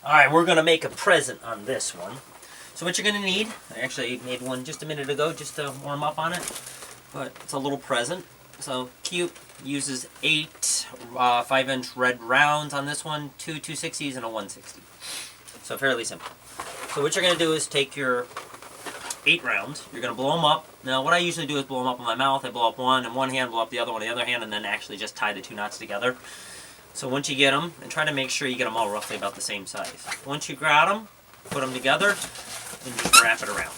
Alright, we're going to make a present on this one. So what you're going to need, I actually made one just a minute ago just to warm up on it, but it's a little present. So cute, uses 8 5-inch red rounds on this one, 2 260s and a 160. So fairly simple. So what you're going to do is take your 8 rounds, you're going to blow them up. Now what I usually do is blow them up in my mouth. I blow up one in one hand, blow up the other one in the other hand, and then actually just tie the 2 knots together. So once you get them, and try to make sure you get them all roughly about the same size. Once you grab them, put them together, and just wrap it around.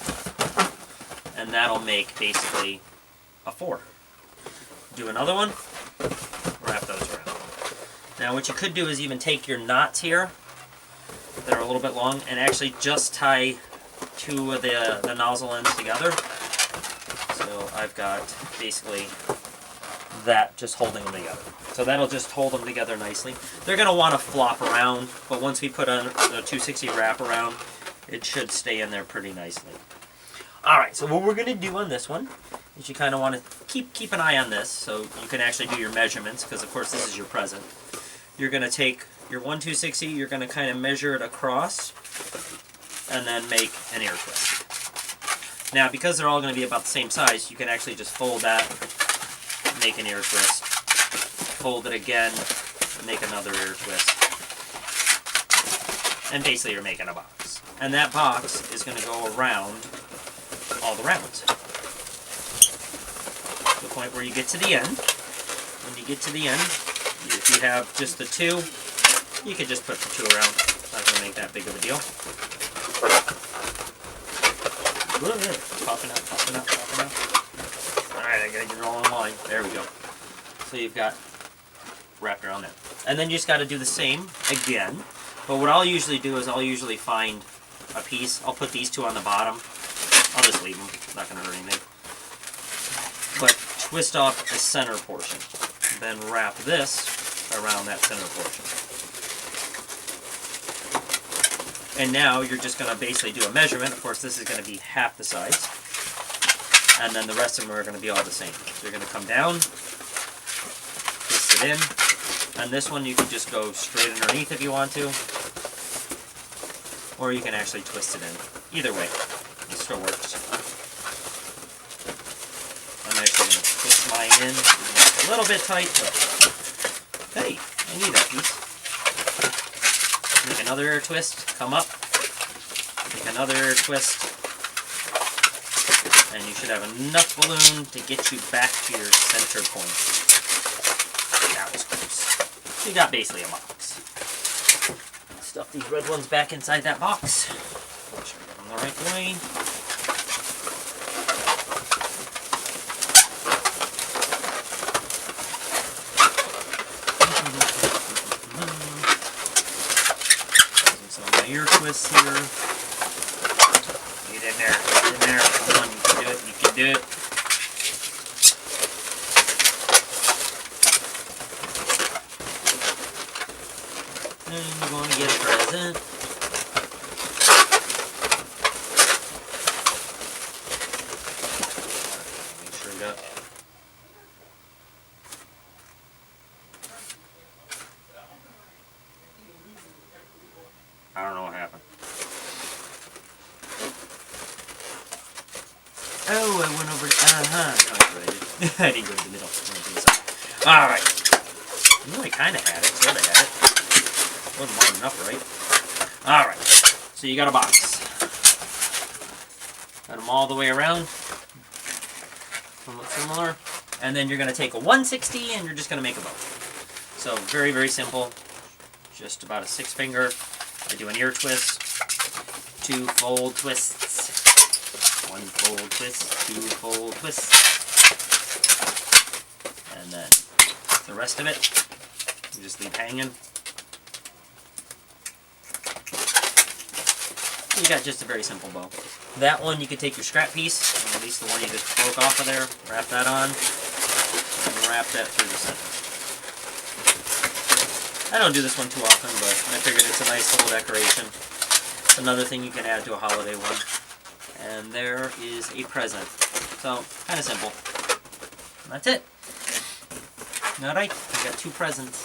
And that'll make basically a 4. Do another one, wrap those around. Now what you could do is even take your knots here, that are a little bit long, and actually just tie 2 of the nozzle ends together. So I've got basically that just holding them together. So that'll just hold them together nicely. They're going to want to flop around, but once we put on the 260 wrap around, it should stay in there pretty nicely. Alright, so what we're going to do on this one is you kind of want to keep an eye on this so you can actually do your measurements, because of course this is your present. You're going to take your 260, you're going to kind of measure it across, and then make an ear twist. Now because they're all going to be about the same size, you can actually just fold that, make an ear twist, fold it again, make another ear twist, and basically you're making a box. And that box is going to go around all the rounds. To the point where you get to the end. When you get to the end, if you have just the 2, you could just put the 2 around. It's not going to make that big of a deal. Popping out, popping out, popping out. Alright, I gotta get it all in line. There we go. So you've got wrapped around there. And then you just got to do the same again. But what I'll usually do is I'll usually find a piece. I'll put these 2 on the bottom. I'll just leave them. It's not going to hurt anything. But twist off the center portion. Then wrap this around that center portion. And now you're just going to basically do a measurement. Of course, this is going to be half the size. And then the rest of them are going to be all the same. So you're going to come down, twist it in. And this one you can just go straight underneath if you want to. Or you can actually twist it in. Either way, it still works. I'm actually going to twist mine in. It's a little bit tight, but hey, I need that piece. Make another air twist, come up. Make another air twist. And you should have enough balloon to get you back to your center point. That was close. So you got basically a box. Stuff these red ones back inside that box. Make sure I get them the right way. Some of my ear twists here. Get in there, get in there. Come on, you can do it, you can do it. And you're going to get a present. Make sure you got. I don't know what happened. Oh, I went over. No, I didn't go to the middle. I went to the side. All right. I kind of had it. Sort of had it. Wasn't long enough, right? Alright, so you got a box. Got them all the way around. Somewhat similar. And then you're going to take a 160 and you're just going to make a bow. So very, very simple. Just about a 6-finger. I do an ear twist. 2 fold twists. 1 fold twist. 2 fold twists. And then the rest of it, you just leave hanging. You got just a very simple bow. That one you could take your scrap piece, or at least the one you just broke off of there, wrap that on, and wrap that through the center. I don't do this one too often, but I figured it's a nice little decoration. It's another thing you can add to a holiday one. And there is a present. So, kind of simple. And that's it. Alright, we got 2 presents.